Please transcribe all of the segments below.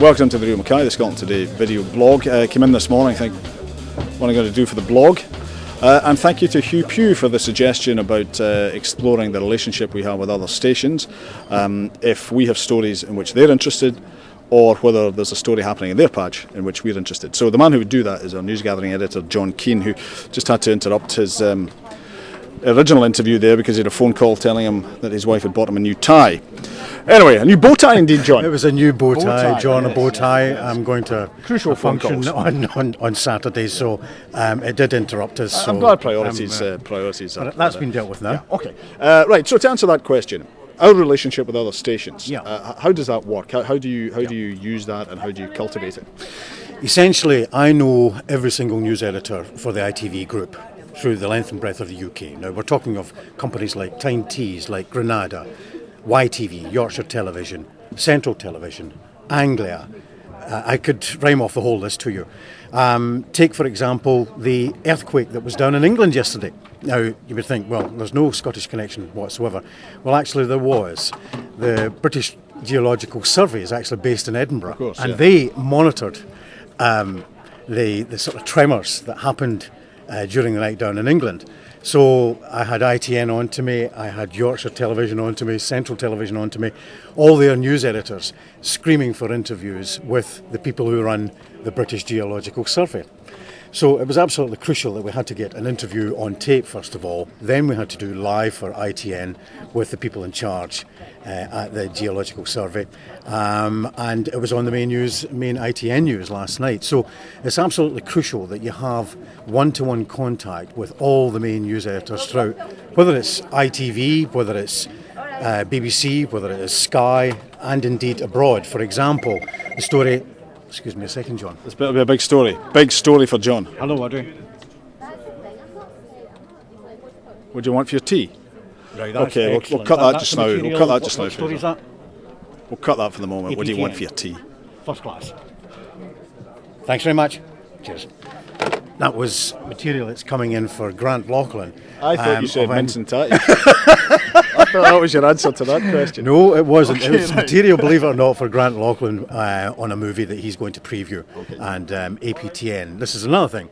Welcome to the Real MacKay, the Scotland Today video blog. Came in this morning, I think, what I'm going to do for the blog. And thank you to Hugh Pugh for the suggestion about exploring the relationship we have with other stations. If we have stories in which they're interested, or whether there's a story happening in their patch in which we're interested. So the man who would do that is our Newsgathering editor, John Keane, who just had to interrupt his original interview there because he had a phone call telling him that his wife had bought him a new tie. Anyway, a new bow tie indeed, John. It was a new bow tie, John, yes. A bow tie. I'm going to crucial function on Saturday, so it did interrupt us. I'm glad priorities. That's been dealt with now. Yeah, okay. Right. So to answer that question, our relationship with other stations. Yeah. How does that work? How do you use that, and how do you cultivate it? Essentially, I know every single news editor for the ITV group through the length and breadth of the UK. Now, we're talking of companies like Tyne Tees, like Granada, YTV, Yorkshire Television, Central Television, Anglia. I could rhyme off the whole list to you. Take, for example, the earthquake that was down in England yesterday. Now, you would think, well, there's no Scottish connection whatsoever. Well, actually, there was. The British Geological Survey is actually based in Edinburgh, of course, and they monitored the sort of tremors that happened during the night down in England. So I had ITN on to me, I had Yorkshire Television on to me, Central Television on to me, all their news editors screaming for interviews with the people who run the British Geological Survey. So it was absolutely crucial that we had to get an interview on tape first of all, then we had to do live for ITN with the people in charge at the Geological Survey, and it was on the main ITN news last night. So it's absolutely crucial that you have one-to-one contact with all the main news editors throughout, whether it's ITV, whether it's BBC, whether it is Sky, and indeed abroad. For example, the story... Excuse me a second, John. This better be a big story. Big story for John. Hello, Audrey. What do you want for your tea? Right, okay, we'll cut that just now. We'll cut that just now. What story is that? We'll cut that for the moment. What do you want for your tea? First class. Thanks very much. Cheers. That was material that's coming in for Grant Lachlan. I thought you said mince and tatty. I thought that was your answer to that question. No, it wasn't. Okay, it was material, believe it or not, for Grant Lachlan on a movie that he's going to preview. Okay. And APTN. This is another thing.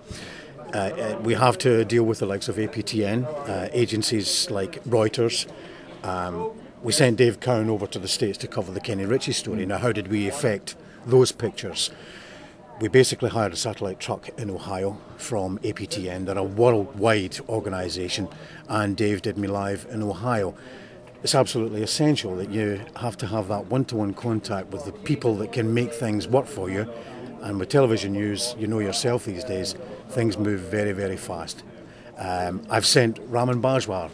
We have to deal with the likes of APTN, agencies like Reuters. We sent Dave Cowan over to the States to cover the Kenny Ritchie story. Now, how did we effect those pictures? We basically hired a satellite truck in Ohio from APTN. They're a worldwide organisation, and Dave did me live in Ohio. It's absolutely essential that you have to have that one-to-one contact with the people that can make things work for you. And with television news, you know yourself these days, things move very, very fast. I've sent Raman Bajwar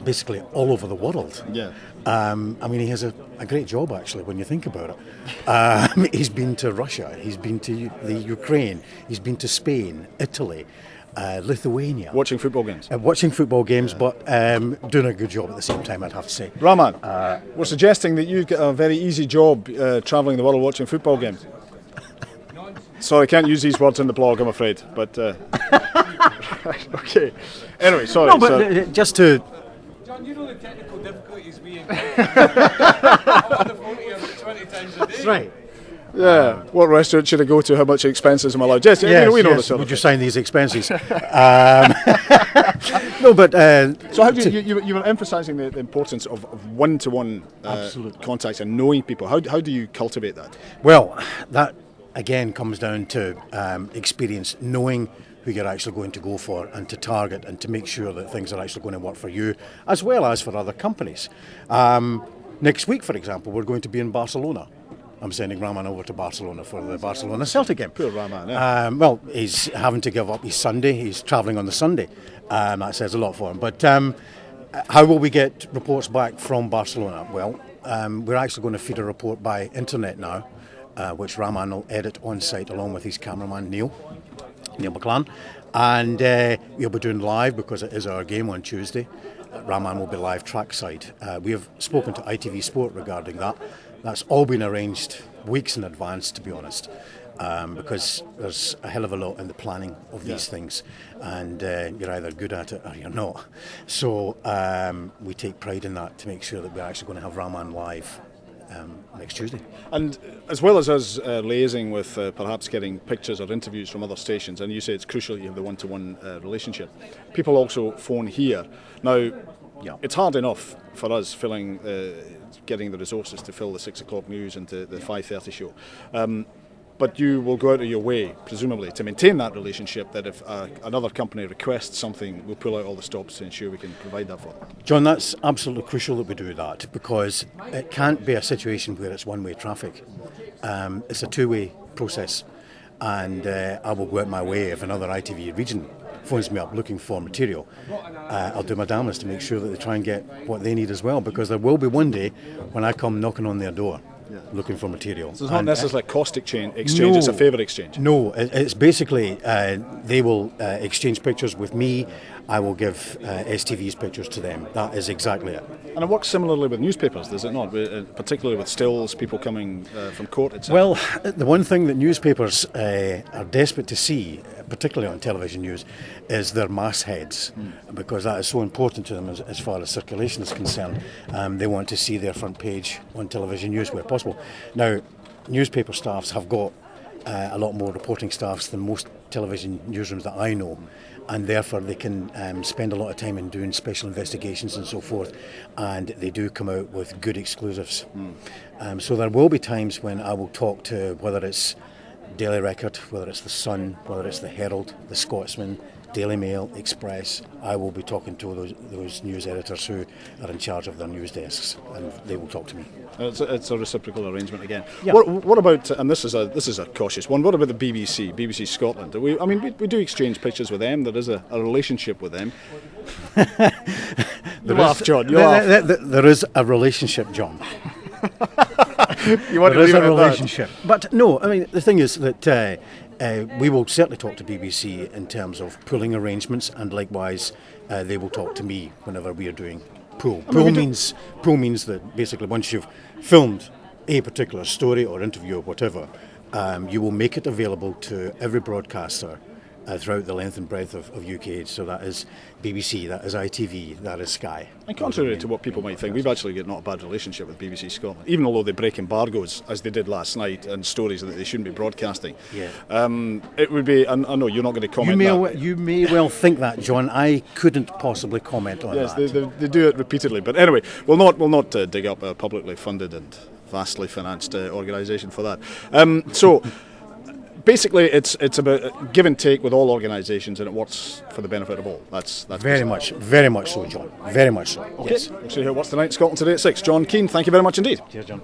basically all over the world. Yeah. I mean, he has a great job, actually, when you think about it. He's been to Russia, he's been to the Ukraine, he's been to Spain, Italy, Lithuania. Watching football games. Watching football games, but doing a good job at the same time, I'd have to say. Raman, we're suggesting that you've got a very easy job travelling the world watching football games. Sorry, I can't use these words in the blog, I'm afraid. But okay. Anyway, sorry. No, but just to... John, you know the technical difficulties we encounter. I'm on the phone to you about 20 times a day. That's right. Yeah. What restaurant should I go to? How much expenses am I allowed? Yes, we know this. Would you sign these expenses? No, but... so how do you were emphasising the importance of one-to-one contacts and knowing people. How do you cultivate that? Well, that again comes down to experience, knowing who you're actually going to go for and to target and to make sure that things are actually going to work for you as well as for other companies. Next week, for example, we're going to be in Barcelona. I'm sending Raman over to Barcelona for the Barcelona Celtic game. Poor Raman, yeah. Well, he's having to give up his Sunday. He's travelling on the Sunday. That says a lot for him. But how will we get reports back from Barcelona? Well, we're actually going to feed a report by internet now, which Raman will edit on site along with his cameraman Neil McClan, and we'll be doing live because it is our game on Tuesday. Raman will be live trackside. We have spoken to ITV Sport regarding that. That's all been arranged weeks in advance, to be honest, because there's a hell of a lot in the planning of these things, and you're either good at it or you're not. So we take pride in that to make sure that we're actually going to have Raman live next Tuesday. And as well as us liaising with perhaps getting pictures or interviews from other stations, and you say it's crucial you have the one-to-one relationship, people also phone here. Now, it's hard enough for us getting the resources to fill the 6 o'clock news and the 5:30 show. But you will go out of your way, presumably, to maintain that relationship, that if another company requests something, we'll pull out all the stops to ensure we can provide that for them. John, that's absolutely crucial that we do that, because it can't be a situation where it's one-way traffic. It's a two-way process, and I will go out my way if another ITV region phones me up looking for material. I'll do my damnedest to make sure that they try and get what they need as well, because there will be one day when I come knocking on their door looking for material. So it's not necessarily a cost exchange, it's a favour exchange. No, it's basically they will exchange pictures with me. I will give STV's pictures to them. That is exactly it. And it works similarly with newspapers, does it not? Particularly with stills, people coming from court, etc. Well, the one thing that newspapers are desperate to see, particularly on television news, is their mastheads, because that is so important to them as far as circulation is concerned. They want to see their front page on television news where possible. Now, newspaper staffs have got a lot more reporting staffs than most television newsrooms that I know, and therefore they can spend a lot of time in doing special investigations and so forth, and they do come out with good exclusives. So there will be times when I will talk to, whether it's Daily Record, whether it's the Sun, whether it's the Herald, the Scotsman, Daily Mail, Express. I will be talking to those news editors who are in charge of their news desks, and they will talk to me. It's a reciprocal arrangement again. Yeah. What about, and this is a cautious one, what about the BBC Scotland? We do exchange pictures with them. There is a relationship with them. You laugh, John. There is a relationship, John. You want there to is leave a it at relationship. But no, I mean, the thing is that we will certainly talk to BBC in terms of pooling arrangements, and likewise they will talk to me whenever we are doing pool. Pool means that basically once you've filmed a particular story or interview or whatever, you will make it available to every broadcaster throughout the length and breadth of UK. So that is BBC, that is ITV, that is Sky. And contrary to what people might think, we've actually got not a bad relationship with BBC Scotland, even although they break embargoes, as they did last night, and stories that they shouldn't be broadcasting. Yeah. It would be, I know you're not going to comment You may well think that, John. I couldn't possibly comment on that. Yes, they do it repeatedly. But anyway, we'll not dig up a publicly funded and vastly financed organisation for that. So basically, it's about give and take with all organisations, and it works for the benefit of all. That's very much so, John. Very much so. Okay. Yes. We'll see here what's tonight. Scotland Today at 6. John Keane, thank you very much indeed. Cheers, John.